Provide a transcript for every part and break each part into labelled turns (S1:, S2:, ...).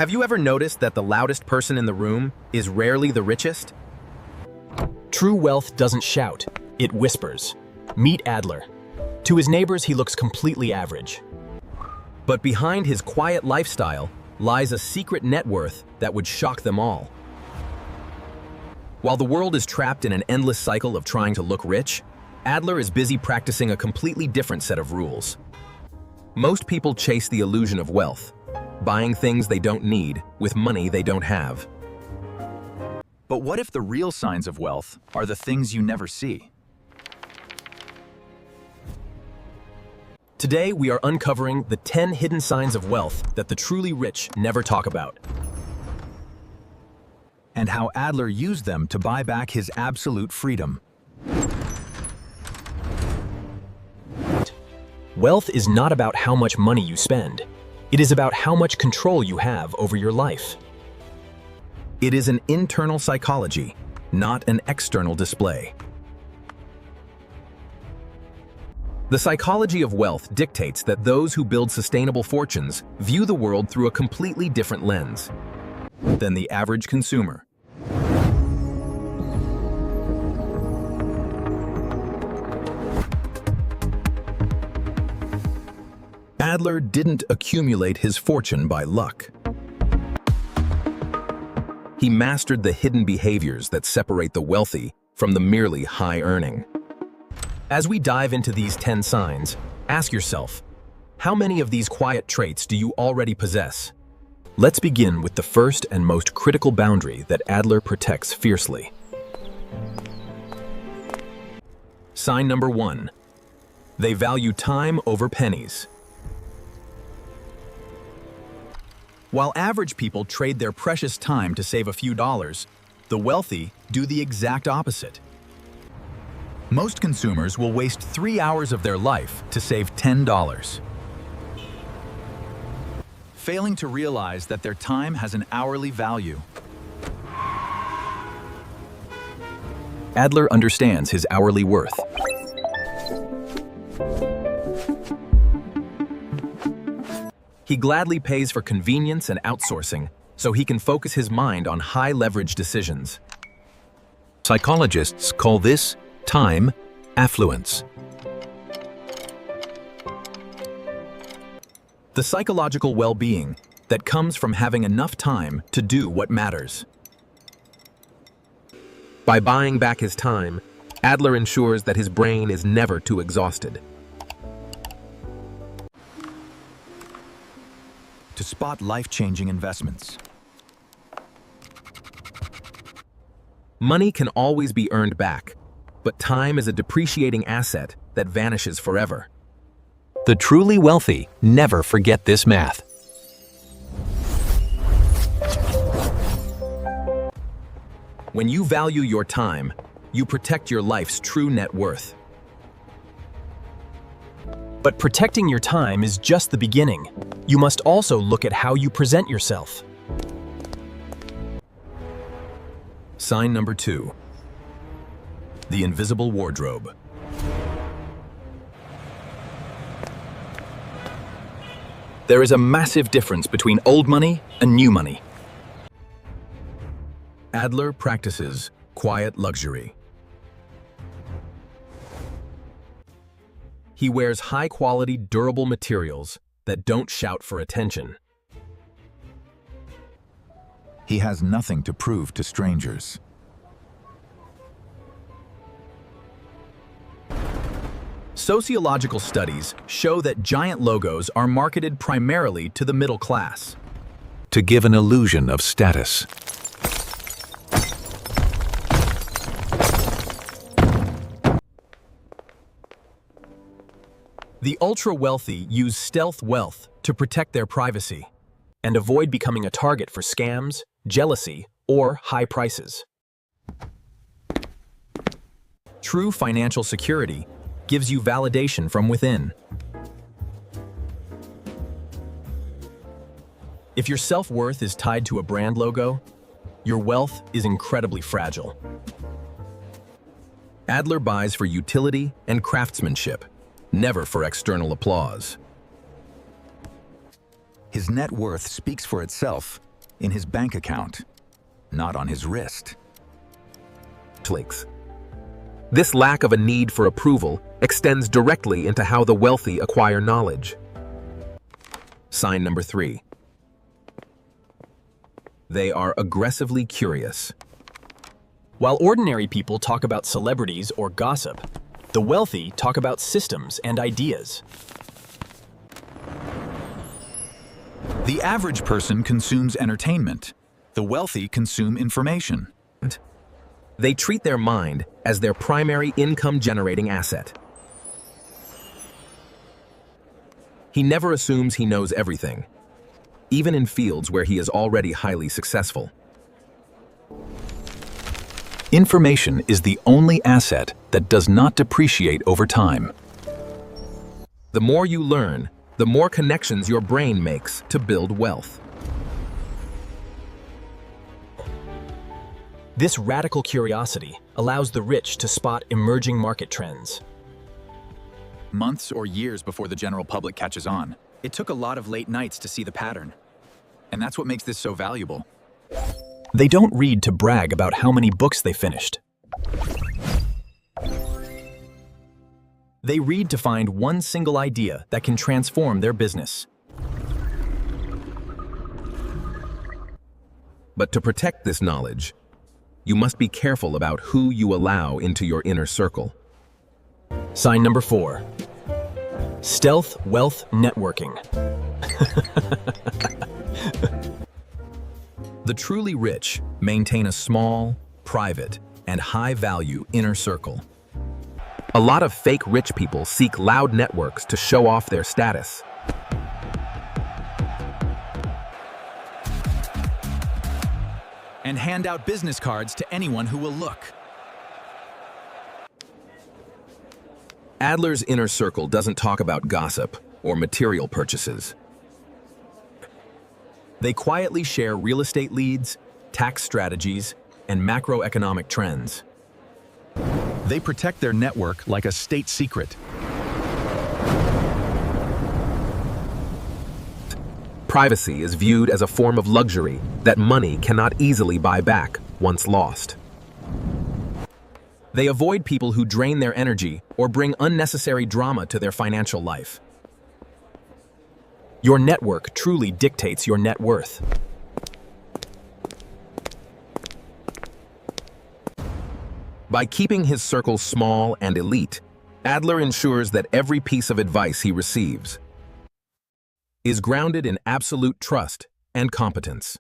S1: Have you ever noticed that the loudest person in the room is rarely the richest?
S2: True wealth doesn't shout, it whispers. Meet Adler. To his neighbors, he looks completely average.
S1: But behind his quiet lifestyle lies a secret net worth that would shock them all. While the world is trapped in an endless cycle of trying to look rich, Adler is busy practicing a completely different set of rules. Most people chase the illusion of wealth, buying things they don't need with money they don't have.
S3: But what if the real signs of wealth are the things you never see?
S2: Today, we are uncovering the 10 hidden signs of wealth that the truly rich never talk about.
S3: And how Adler used them to buy back his absolute freedom.
S2: Wealth is not about how much money you spend. It is about how much control you have over your life.
S1: It is an internal psychology, not an external display. The psychology of wealth dictates that those who build sustainable fortunes view the world through a completely different lens than the average consumer. Adler didn't accumulate his fortune by luck. He mastered the hidden behaviors that separate the wealthy from the merely high-earning. As we dive into these 10 signs, ask yourself, how many of these quiet traits do you already possess? Let's begin with the first and most critical boundary that Adler protects fiercely. Sign number 1. They value time over pennies. While average people trade their precious time to save a few dollars, the wealthy do the exact opposite. Most consumers will waste 3 hours of their life to save $10.
S3: Failing to realize that their time has an hourly value.
S2: Adler understands his hourly worth. He gladly pays for convenience and outsourcing so he can focus his mind on high-leverage decisions.
S1: Psychologists call this Time Affluence. The psychological well-being that comes from having enough time to do what matters. By buying back his time, Adler ensures that his brain is never too exhausted.
S3: To spot life-changing investments.
S1: Money can always be earned back, but time is a depreciating asset that vanishes forever.
S2: The truly wealthy never forget this math.
S1: When you value your time, you protect your life's true net worth.
S2: But protecting your time is just the beginning. You must also look at how you present yourself.
S1: Sign number 2. The invisible wardrobe. There is a massive difference between old money and new money. Adler practices quiet luxury. He wears high-quality, durable materials that don't shout for attention.
S3: He has nothing to prove to strangers.
S1: Sociological studies show that giant logos are marketed primarily to the middle class,
S4: to give an illusion of status.
S1: The ultra-wealthy use stealth wealth to protect their privacy
S2: and avoid becoming a target for scams, jealousy, or high prices.
S1: True financial security gives you validation from within. If your self-worth is tied to a brand logo, your wealth is incredibly fragile. Adler buys for utility and craftsmanship, never for external applause.
S3: His net worth speaks for itself, in his bank account, not on his wrist.
S1: Links. This lack of a need for approval extends directly into how the wealthy acquire knowledge. Sign number 3. They are aggressively curious.
S2: While ordinary people talk about celebrities or gossip, the wealthy talk about systems and ideas.
S3: The average person consumes entertainment. The wealthy consume information.
S1: They treat their mind as their primary income-generating asset. He never assumes he knows everything, even in fields where he is already highly successful.
S4: Information is the only asset that does not depreciate over time.
S1: The more you learn, the more connections your brain makes to build wealth.
S2: This radical curiosity allows the rich to spot emerging market trends.
S3: Months or years before the general public catches on. It took a lot of late nights to see the pattern. And that's what makes this so valuable.
S2: They don't read to brag about how many books they finished. They read to find one single idea that can transform their business.
S1: But to protect this knowledge, you must be careful about who you allow into your inner circle.
S2: Sign number 4. Stealth wealth networking.
S1: The truly rich maintain a small, private, and high-value inner circle. A lot of fake rich people seek loud networks to show off their status.
S3: And hand out business cards to anyone who will look.
S1: Adler's inner circle doesn't talk about gossip or material purchases.
S2: They quietly share real estate leads, tax strategies, and macroeconomic trends.
S3: They protect their network like a state secret.
S1: Privacy is viewed as a form of luxury that money cannot easily buy back once lost. They avoid people who drain their energy or bring unnecessary drama to their financial life. Your network truly dictates your net worth. By keeping his circle small and elite, Adler ensures that every piece of advice he receives is grounded in absolute trust and competence.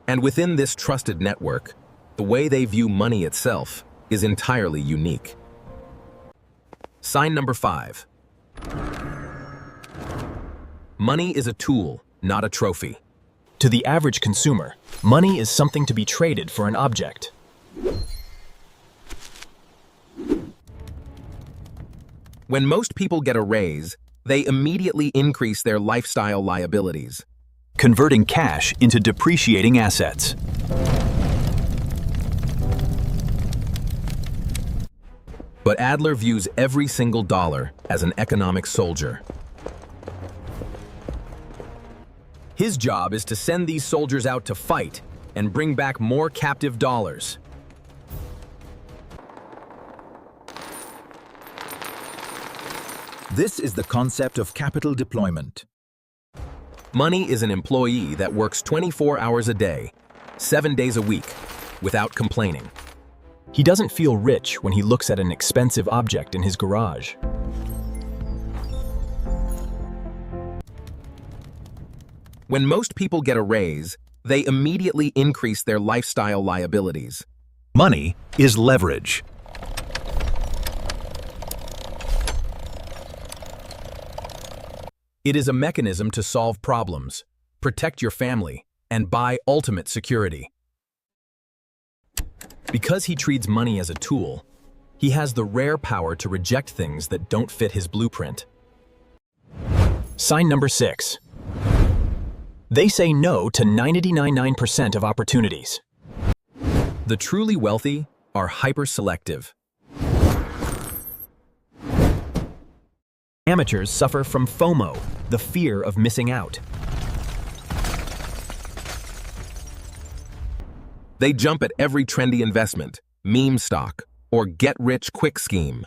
S1: And within this trusted network, the way they view money itself is entirely unique. Sign number 5. Money is a tool, not a trophy.
S2: To the average consumer, money is something to be traded for an object.
S1: When most people get a raise, they immediately increase their lifestyle liabilities,
S4: Converting cash into depreciating assets.
S1: but Adler views every single dollar as an economic soldier. His job is to send these soldiers out to fight and bring back more captive dollars.
S3: This is the concept of capital deployment.
S1: Money is an employee that works 24 hours a day, 7 days a week, without complaining.
S2: He doesn't feel rich when he looks at an expensive object in his garage.
S1: When most people get a raise, they immediately increase their lifestyle liabilities.
S4: Money is leverage.
S1: It is a mechanism to solve problems, protect your family, and buy ultimate security. Because he treats money as a tool, he has the rare power to reject things that don't fit his blueprint.
S2: Sign number 6. They say no to 99% of opportunities.
S1: The truly wealthy are hyper-selective.
S2: Amateurs suffer from FOMO, the fear of missing out.
S1: They jump at every trendy investment, meme stock, or get-rich-quick scheme.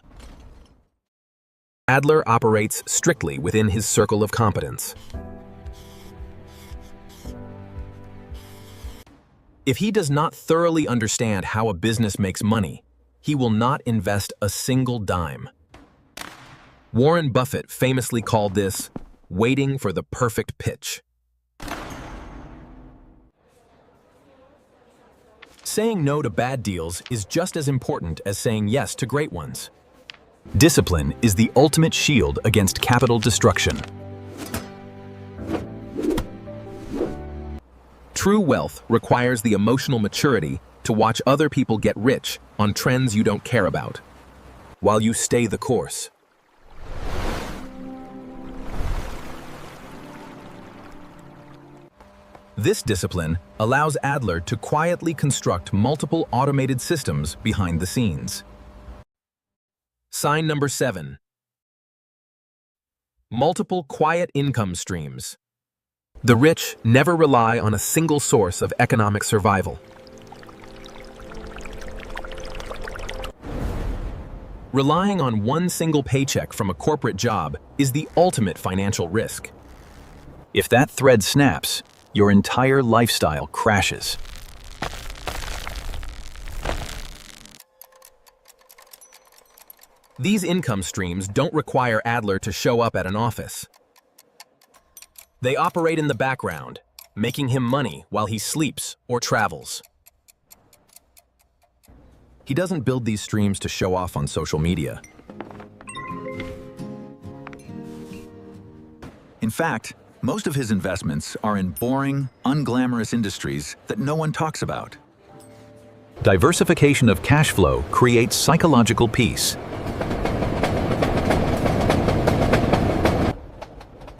S1: Adler operates strictly within his circle of competence. If he does not thoroughly understand how a business makes money, he will not invest a single dime. Warren Buffett famously called this waiting for the perfect pitch. Saying no to bad deals is just as important as saying yes to great ones.
S4: Discipline is the ultimate shield against capital destruction.
S1: True wealth requires the emotional maturity to watch other people get rich on trends you don't care about, while you stay the course. This discipline allows Adler to quietly construct multiple automated systems behind the scenes. Sign number 7. Multiple quiet income streams. The rich never rely on a single source of economic survival. Relying on one single paycheck from a corporate job is the ultimate financial risk.
S4: If that thread snaps, your entire lifestyle crashes.
S1: These income streams don't require Adler to show up at an office. They operate in the background, making him money while he sleeps or travels. He doesn't build these streams to show off on social media.
S3: In fact, most of his investments are in boring, unglamorous industries that no one talks about.
S4: Diversification of cash flow creates psychological peace.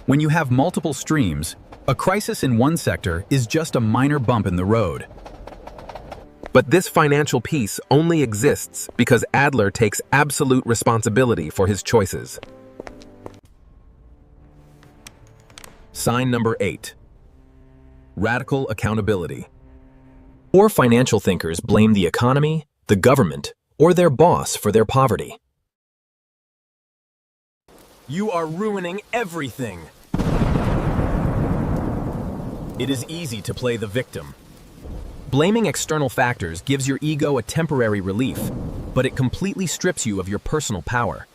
S3: When you have multiple streams, a crisis in one sector is just a minor bump in the road.
S1: But this financial peace only exists because Adler takes absolute responsibility for his choices. Sign number 8. Radical accountability.
S2: Poor financial thinkers blame the economy, the government, or their boss for their poverty.
S1: You are ruining everything. It is easy to play the victim. Blaming external factors gives your ego a temporary relief, but it completely strips you of your personal power.